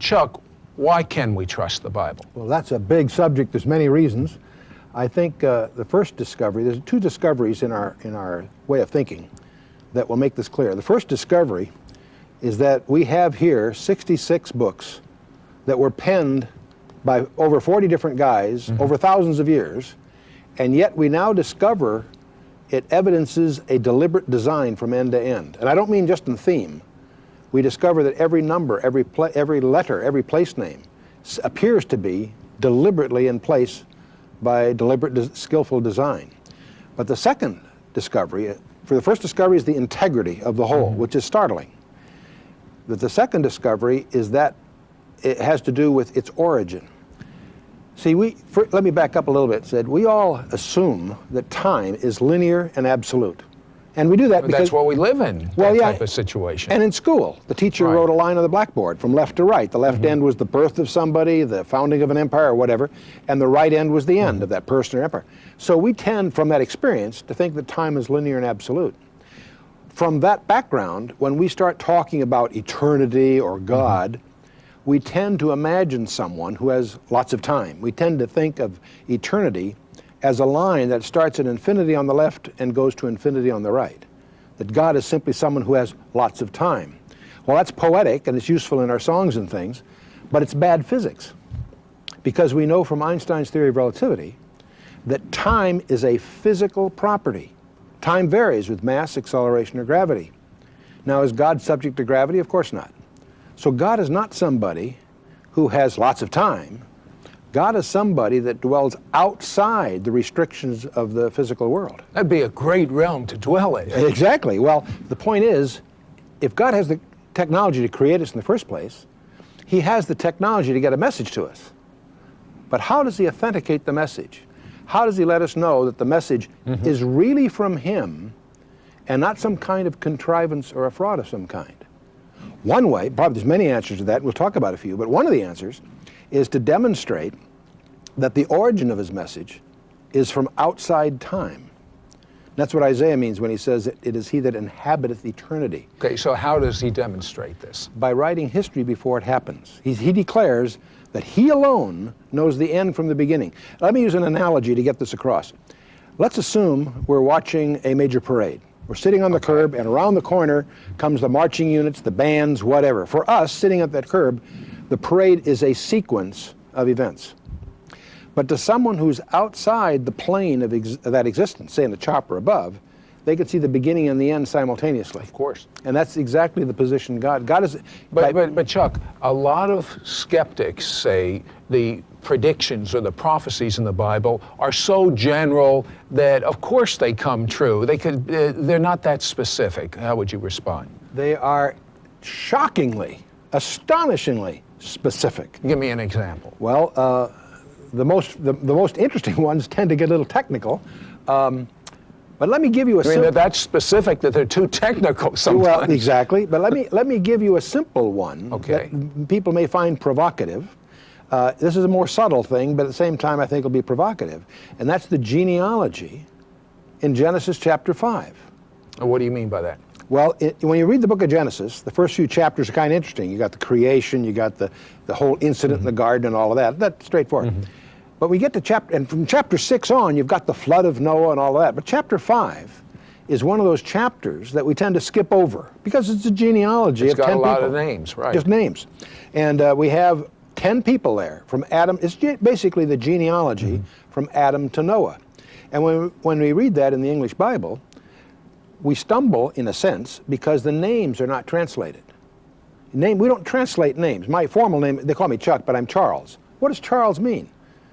Chuck, why can we trust the Bible? Well, that's a big subject. There's many reasons. I think the first discovery, there's two discoveries in our way of thinking that will make this clear. The first discovery is that we have here 66 books that were penned by over 40 different guys over thousands of years, and yet we now discover it evidences a deliberate design from end to end. And I don't mean just in theme. We discover that every number, every letter, every place name appears to be deliberately in place by deliberate, skillful design. But the second discovery, for the first discovery is the integrity of the whole, which is startling. But the second discovery is that it has to do with its origin. See, let me back up a little bit. We all assume that time is linear and absolute. And we do that because that's what we live in, that type of situation. And in school, the teacher wrote a line on the blackboard from left to right. The left end was the birth of somebody, the founding of an empire or whatever, and the right end was the end of that person or empire. So we tend, from that experience, to think that time is linear and absolute. From that background, when we start talking about eternity or God, we tend to imagine someone who has lots of time. We tend to think of eternity as a line that starts at infinity on the left and goes to infinity on the right. That God is simply someone who has lots of time. Well, that's poetic and it's useful in our songs and things, but it's bad physics. Because we know from Einstein's theory of relativity that time is a physical property. Time varies with mass, acceleration, or gravity. Now, is God subject to gravity? Of course not. So God is not somebody who has lots of time. God is somebody that dwells outside the restrictions of the physical world. That'd be a great realm to dwell in. Exactly. Well, the point is, if God has the technology to create us in the first place, he has the technology to get a message to us. But how does he authenticate the message? How does he let us know that the message is really from him and not some kind of contrivance or a fraud of some kind? One way, probably there's many answers to that, we'll talk about a few, but one of the answers is to demonstrate that the origin of his message is from outside time. That's what Isaiah means when he says that it is he that inhabiteth eternity. Okay, so how does he demonstrate this? By writing history before it happens. He declares that he alone knows the end from the beginning. Let me use an analogy to get this across. Let's assume we're watching a major parade. We're sitting on the curb, and around the corner comes the marching units, the bands, whatever. For us, sitting at that curb, the parade is a sequence of events. But to someone who's outside the plane of that existence, say in the chopper above, they could see the beginning and the end simultaneously. Of course. And that's exactly the position God is. But Chuck, a lot of skeptics say the predictions or the prophecies in the Bible are so general that of course they come true. They're not that specific. How would you respond? They are shockingly, astonishingly specific. Give me an example. Well, the most interesting ones tend to get a little technical. But let me give you that's specific that they're too technical sometimes. Well, exactly. But let me give you a simple one that people may find provocative. This is a more subtle thing, but at the same time I think it'll be provocative. And that's the genealogy in Genesis chapter 5. What do you mean by that? Well, when you read the book of Genesis, the first few chapters are kind of interesting. You got the creation, you got the whole incident in the garden and all of that. That's straightforward. But we get to and from chapter 6 on, you've got the flood of Noah and all of that. But chapter 5 is one of those chapters that we tend to skip over because it's a genealogy of 10 people. It's got a lot of names, right. Just names. And we have 10 people there from Adam. It's basically the genealogy from Adam to Noah. And when we read that in the English Bible, we stumble, in a sense, because the names are not translated. We don't translate names. My formal name, they call me Chuck, but I'm Charles. What does Charles mean?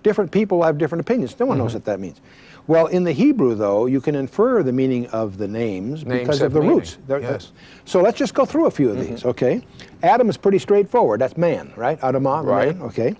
Different people have different opinions. No one knows what that means. Well, in the Hebrew, though, you can infer the meaning of the names because of the roots. Yes. So let's just go through a few of these, okay? Adam is pretty straightforward. That's man, right? Adamah, right. Man, okay?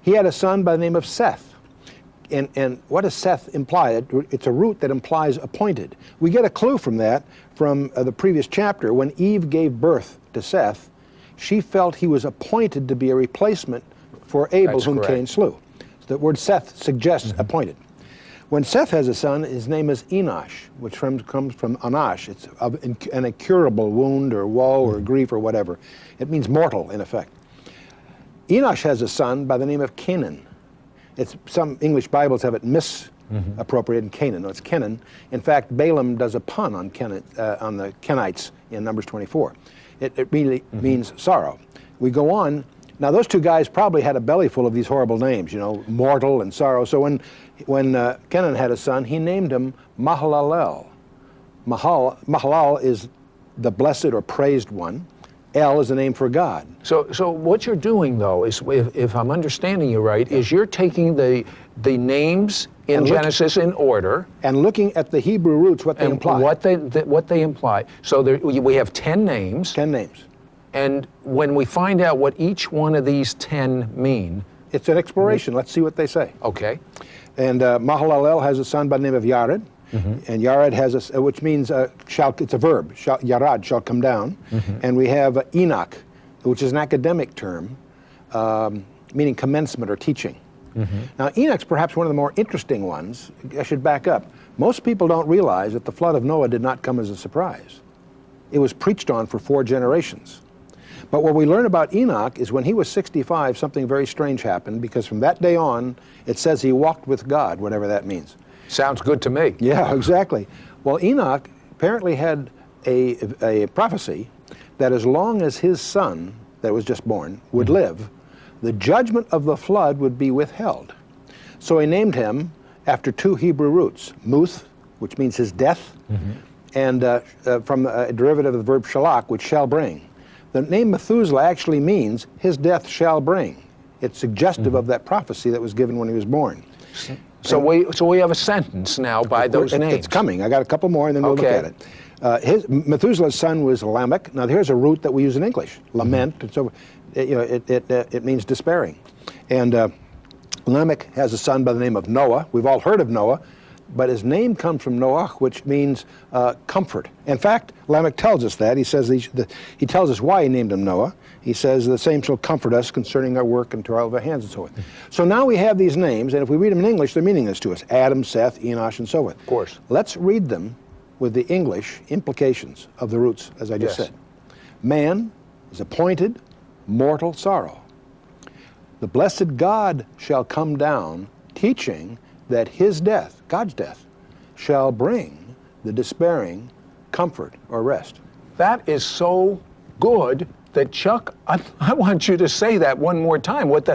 He had a son by the name of Seth. And what does Seth imply? It's a root that implies appointed. We get a clue from that from the previous chapter. When Eve gave birth to Seth, she felt he was appointed to be a replacement for Abel, whom Cain slew. So the word Seth suggests appointed. When Seth has a son, his name is Enosh, which comes from Anash. It's an incurable wound or woe or grief or whatever. It means mortal, in effect. Enoch has a son by the name of Canaan. Some English Bibles have it misappropriated in Canaan. No, it's Kenan. In fact, Balaam does a pun on on the Kenites in Numbers 24. It really means sorrow. We go on. Now, those two guys probably had a belly full of these horrible names, you know, mortal and sorrow. So when Kenan had a son, he named him Mahalalel. Mahalal is the blessed or praised one. El is the name for God. So what you're doing, though, is, if I'm understanding you right, is you're taking the names in Genesis in order and looking at the Hebrew roots, what they imply. What they imply. So we have 10 names. 10 names. And when we find out what each one of these 10 mean, it's an exploration. Let's see what they say. Okay. And Mahalalel has a son by the name of Yared. And Yared has which means it's a verb. Yarad, shall come down. And we have Enoch, which is an academic term, meaning commencement or teaching. Now, Enoch's perhaps one of the more interesting ones. I should back up. Most people don't realize that the flood of Noah did not come as a surprise. It was preached on for 4 generations. But what we learn about Enoch is when he was 65, something very strange happened, because from that day on, it says he walked with God, whatever that means. Sounds good to me. Yeah, exactly. Well, Enoch apparently had a prophecy that as long as his son that was just born would live, the judgment of the flood would be withheld. So he named him after 2 Hebrew roots, Muth, which means his death, and from a derivative of the verb shalak, which shall bring. The name Methuselah actually means his death shall bring. It's suggestive of that prophecy that was given when he was born. So we have a sentence now by those names. It's coming. I got a couple more, and then we'll look at it. Methuselah's son was Lamech. Now here's a root that we use in English, lament. And so, it means despairing. And Lamech has a son by the name of Noah. We've all heard of Noah, but his name comes from Noah, which means comfort. In fact, Lamech tells us that. He says he tells us why he named him Noah. He says, the same shall comfort us concerning our work and toil of our hands and so forth. So now we have these names, and if we read them in English, they're meaningless to us. Adam, Seth, Enosh, and so forth. Of course. Let's read them with the English implications of the roots, as I just said. Man is appointed mortal sorrow. The blessed God shall come down, teaching that his death, God's death, shall bring the despairing comfort or rest. That is so good that, Chuck, I want you to say that one more time. What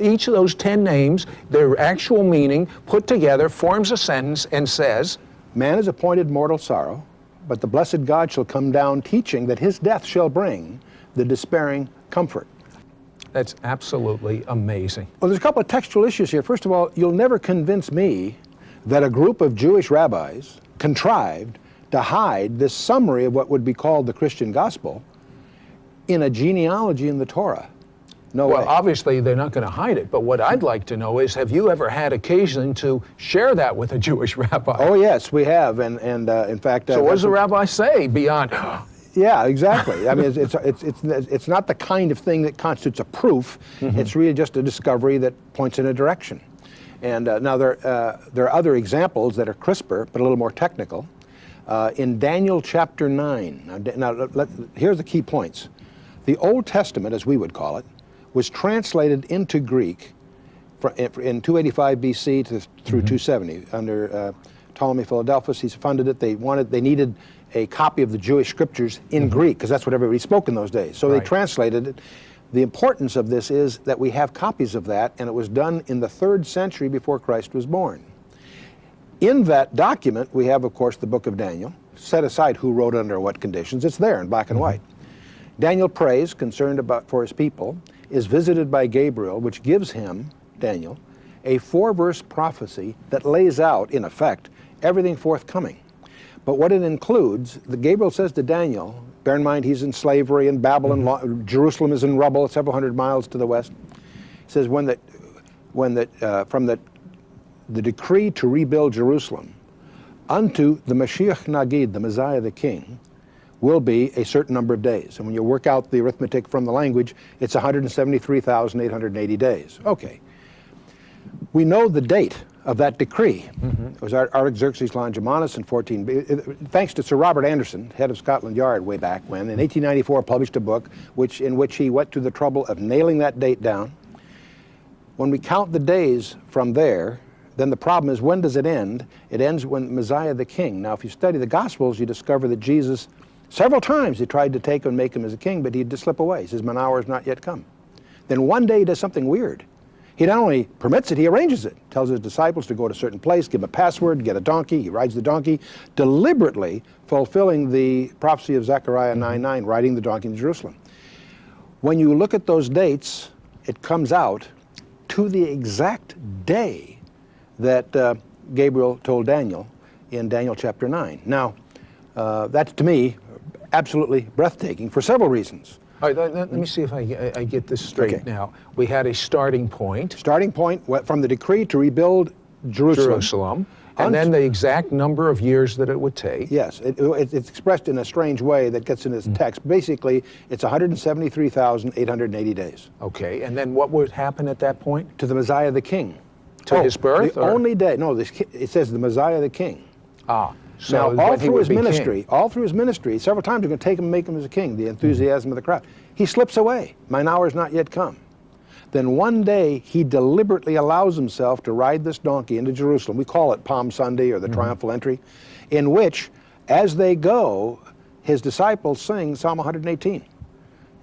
each of those 10 names, their actual meaning, put together, forms a sentence and says, man is appointed mortal sorrow, but the blessed God shall come down, teaching that his death shall bring the despairing comfort. That's absolutely amazing. Well, there's a couple of textual issues here. First of all, you'll never convince me that a group of Jewish rabbis contrived to hide this summary of what would be called the Christian gospel in a genealogy in the Torah. No way. Well, obviously they're not going to hide it, but what I'd like to know is, have you ever had occasion to share that with a Jewish rabbi? Oh yes, we have, and in fact. So what does the rabbi say beyond? Yeah, exactly. I mean, it's not the kind of thing that constitutes a proof. It's really just a discovery that points in a direction. And now there are other examples that are crisper, but a little more technical. In Daniel chapter 9, here's the key points. The Old Testament, as we would call it, was translated into Greek in 285 BC through 270 under Ptolemy Philadelphus. He's funded it. They needed a copy of the Jewish scriptures in Greek, because that's what everybody spoke in those days. So they translated it. The importance of this is that we have copies of that, and it was done in the 3rd century before Christ was born. In that document, we have, of course, the book of Daniel. Set aside who wrote it under what conditions. It's there in black and white. Daniel prays, concerned for his people, is visited by Gabriel, which gives him, Daniel, a 4-verse prophecy that lays out, in effect, everything forthcoming. But what it includes, Gabriel says to Daniel, bear in mind he's in slavery in Babylon, Jerusalem is in rubble several hundred miles to the west. He says from the decree to rebuild Jerusalem unto the Mashiach Nagid, the Messiah, the King, will be a certain number of days. And when you work out the arithmetic from the language, it's 173,880 days. Okay. We know the date of that decree. It was Artaxerxes Longimanus in thanks to Sir Robert Anderson, head of Scotland Yard way back when, in 1894 published a book in which he went to the trouble of nailing that date down. When we count the days from there, then the problem is, when does it end? It ends when Messiah the King. Now, if you study the Gospels, you discover that Jesus, several times he tried to take and make him as a king, but he'd just slip away. He says, "My hour has not yet come." Then one day he does something weird. He not only permits it, he arranges it. Tells his disciples to go to a certain place, give him a password, get a donkey. He rides the donkey, deliberately fulfilling the prophecy of Zechariah 9:9, riding the donkey in Jerusalem. When you look at those dates, it comes out to the exact day that Gabriel told Daniel in Daniel chapter 9. Now, that's, to me, absolutely breathtaking for several reasons. All right, let me see if I get this straight now. We had a starting point. Starting point from the decree to rebuild Jerusalem. And then the exact number of years that it would take. Yes, it's expressed in a strange way that gets in this text. Basically, it's 173,880 days. Okay, and then what would happen at that point? To the Messiah the King. To his birth? The only day. No, it says the Messiah the King. So now, all through his ministry, several times they're going to take him and make him as a king, the enthusiasm of the crowd. He slips away. "Mine hour has not yet come." Then one day, he deliberately allows himself to ride this donkey into Jerusalem. We call it Palm Sunday or the Triumphal Entry, in which, as they go, his disciples sing Psalm 118.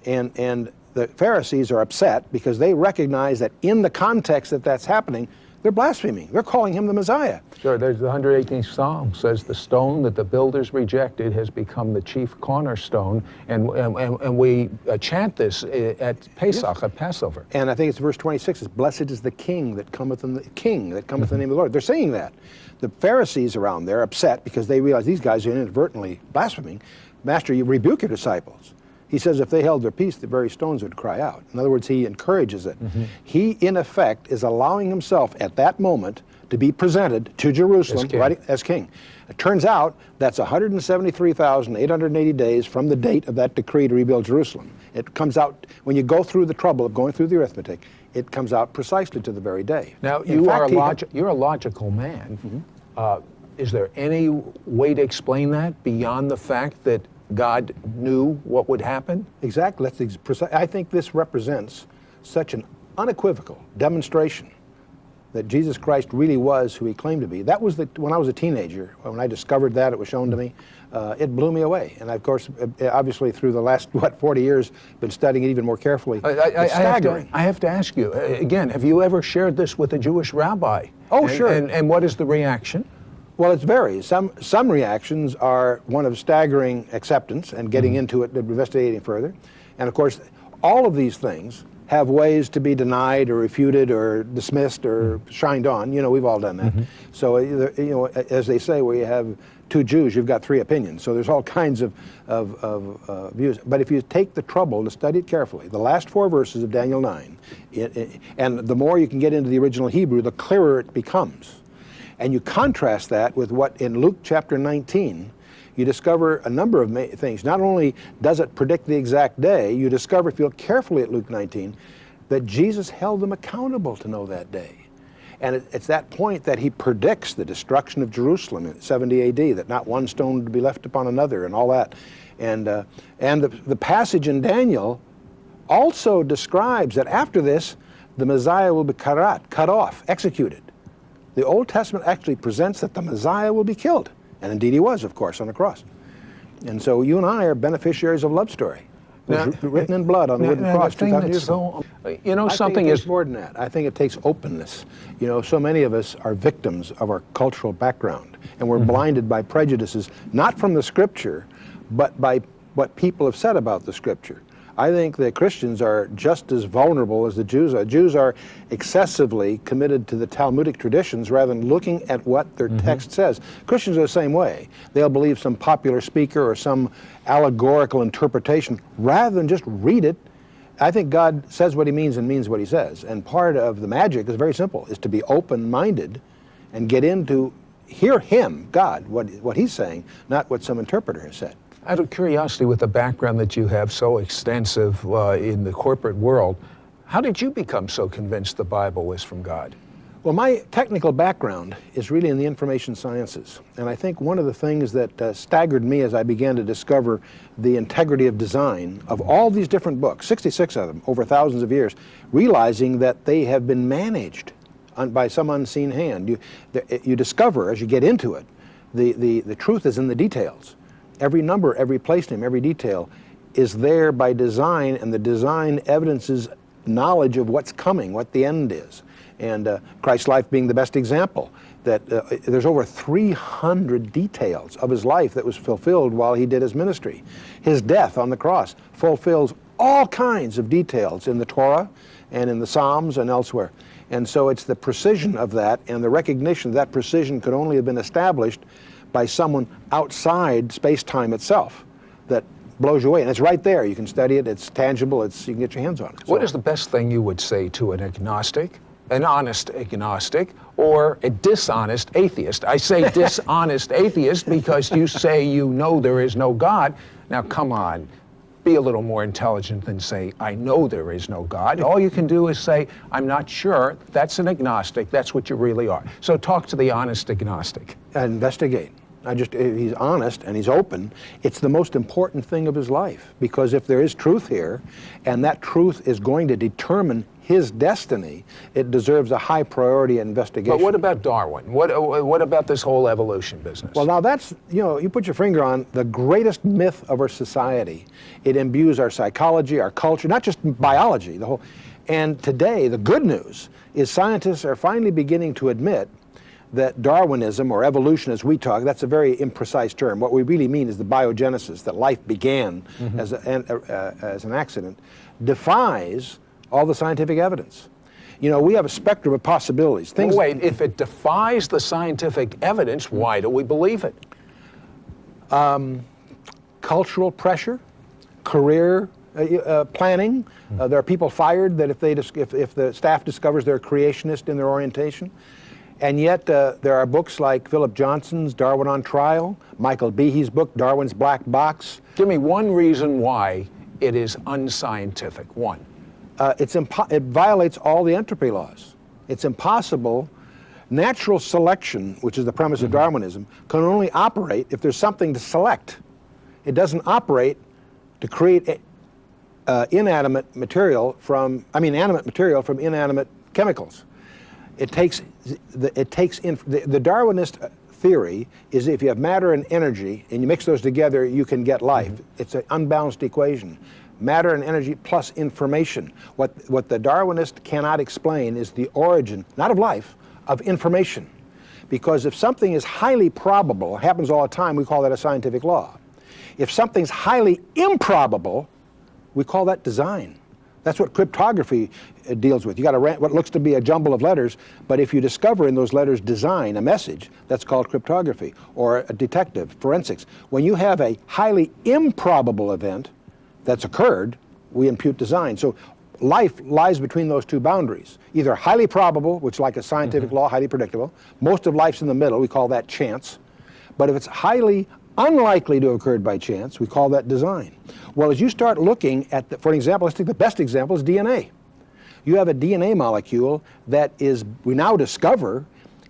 And the Pharisees are upset because they recognize that in the context that that's happening, they're blaspheming. They're calling him the Messiah. Sure, there's the 118th Psalm says, "The stone that the builders rejected has become the chief cornerstone," and we chant this at Pesach, at Passover. And I think it's verse 26, is, "Blessed is the King that cometh in the name of the Lord." They're saying that. The Pharisees around there are upset because they realize these guys are inadvertently blaspheming. "Master, you rebuke your disciples." He says if they held their peace, the very stones would cry out. In other words, he encourages it. He, in effect, is allowing himself at that moment to be presented to Jerusalem as king. It turns out that's 173,880 days from the date of that decree to rebuild Jerusalem. It comes out, when you go through the trouble of going through the arithmetic, it comes out precisely to the very day. Now, you're a logical man. Is there any way to explain that beyond the fact that God knew what would happen? Exactly. I think this represents such an unequivocal demonstration that Jesus Christ really was who he claimed to be. That was when I was a teenager, when I discovered that, it was shown to me, it blew me away. And of course, obviously through the last, 40 years, been studying it even more carefully. It's staggering. I have to ask you, again, have you ever shared this with a Jewish rabbi? Oh, sure. And what is the reaction? Well, it varies. Some reactions are one of staggering acceptance and getting into it, investigating further. And of course, all of these things have ways to be denied or refuted or dismissed or shined on. You know, we've all done that. So, as they say, where you have two Jews, you've got three opinions. So there's all kinds of views. But if you take the trouble to study it carefully, the last 4 verses of Daniel 9, and the more you can get into the original Hebrew, the clearer it becomes. And you contrast that with what in Luke chapter 19, you discover a number of things. Not only does it predict the exact day, you discover, if you look carefully at Luke 19, that Jesus held them accountable to know that day. And it's that point that he predicts the destruction of Jerusalem in 70 AD, that not one stone would be left upon another and all that. And the passage in Daniel also describes that after this, the Messiah will be cut off, executed. The Old Testament actually presents that the Messiah will be killed. And indeed he was, of course, on the cross. And so you and I are beneficiaries of love story. Written in blood on the wooden cross 2,000 years ago. Something is more than that. I think it takes openness. So many of us are victims of our cultural background, and we're blinded by prejudices, not from the Scripture, but by what people have said about the Scripture. I think that Christians are just as vulnerable as the Jews are. Jews are excessively committed to the Talmudic traditions rather than looking at what their text says. Christians are the same way. They'll believe some popular speaker or some allegorical interpretation rather than just read it. I think God says what he means and means what he says. And part of the magic is very simple, is to be open-minded and get into, hear him, God, what he's saying, not what some interpreter has said. Out of curiosity, with the background that you have so extensive in the corporate world, how did you become so convinced the Bible is from God? Well, my technical background is really in the information sciences. And I think one of the things that staggered me as I began to discover the integrity of design of all these different books, 66 of them over thousands of years, realizing that they have been managed by some unseen hand. You discover as you get into it, the truth is in the details. Every number, every place name, every detail is there by design, and the design evidences knowledge of what's coming, what the end is. And Christ's life being the best example, that there's over 300 details of his life that was fulfilled while he did his ministry. His death on the cross fulfills all kinds of details in the Torah and in the Psalms and elsewhere. And so it's the precision of that and the recognition that precision could only have been established by someone outside space-time itself that blows you away. And it's right there. You can study it. It's tangible. You can get your hands on it. What is the best thing you would say to an agnostic, an honest agnostic, or a dishonest atheist? I say dishonest atheist because you say you know there is no God. Now, come on. Be a little more intelligent than say, I know there is no God. All you can do is say, I'm not sure. That's an agnostic. That's what you really are. So talk to the honest agnostic. Investigate. He's honest and he's open. It's the most important thing of his life, because if there is truth here and that truth is going to determine his destiny, it deserves a high priority investigation. But what about Darwin? What about this whole evolution business? Well, now that's, you put your finger on the greatest myth of our society. It imbues our psychology, our culture, not just biology, the whole. And today, the good news is scientists are finally beginning to admit that Darwinism, or evolution as we talk, that's a very imprecise term. What we really mean is the biogenesis, that life began as an accident, defies all the scientific evidence. We have a spectrum of possibilities. Wait, if it defies the scientific evidence, why do we believe it? Cultural pressure, career planning. There are people fired that if the staff discovers they're a creationist in their orientation. And yet there are books like Philip Johnson's Darwin on Trial, Michael Behe's book, Darwin's Black Box. Give me one reason why it is unscientific. One. It violates all the entropy laws. It's impossible. Natural selection, which is the premise of Darwinism, can only operate if there's something to select. It doesn't operate to create animate material from inanimate chemicals. The Darwinist theory is if you have matter and energy and you mix those together, you can get life. It's an unbalanced equation. Matter and energy plus information. What the Darwinist cannot explain is the origin, not of life, of information. Because if something is highly probable, happens all the time, we call that a scientific law. If something's highly improbable, we call that design. That's what cryptography deals with. You got what looks to be a jumble of letters, but if you discover in those letters design, a message, that's called cryptography, or a detective, forensics. When you have a highly improbable event that's occurred, we impute design. So life lies between those two boundaries. Either highly probable, which is like a scientific law, highly predictable. Most of life's in the middle, we call that chance. But if it's highly unlikely to have occurred by chance, we call that design. Well, as you start looking at, for example, let's take the best example is DNA. You have a DNA molecule that we now discover,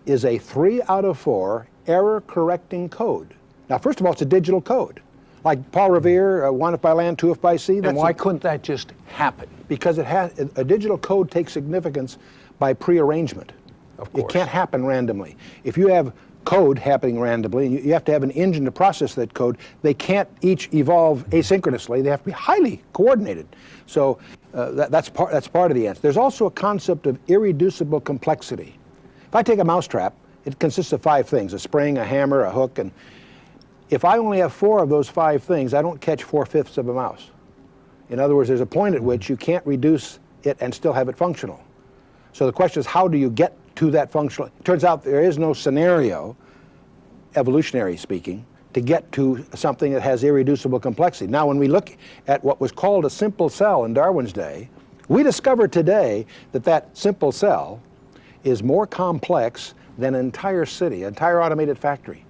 is a 3 out of 4 error-correcting code. Now, first of all, it's a digital code. Like Paul Revere, 1 if by land, 2 if by sea. And why couldn't that just happen? Because a digital code takes significance by prearrangement. Of course. It can't happen randomly. If you have code happening randomly, and you have to have an engine to process that code, they can't each evolve asynchronously. They have to be highly coordinated. So that's part of the answer. There's also a concept of irreducible complexity. If I take a mousetrap, it consists of 5 things: a spring, a hammer, a hook, and if I only have 4 of those 5 things, I don't catch 4/5 of a mouse. In other words, there's a point at which you can't reduce it and still have it functional. So the question is, how do you get to that functional? It turns out there is no scenario, evolutionary speaking, to get to something that has irreducible complexity. Now, when we look at what was called a simple cell in Darwin's day, we discover today that that simple cell is more complex than an entire city, an entire automated factory.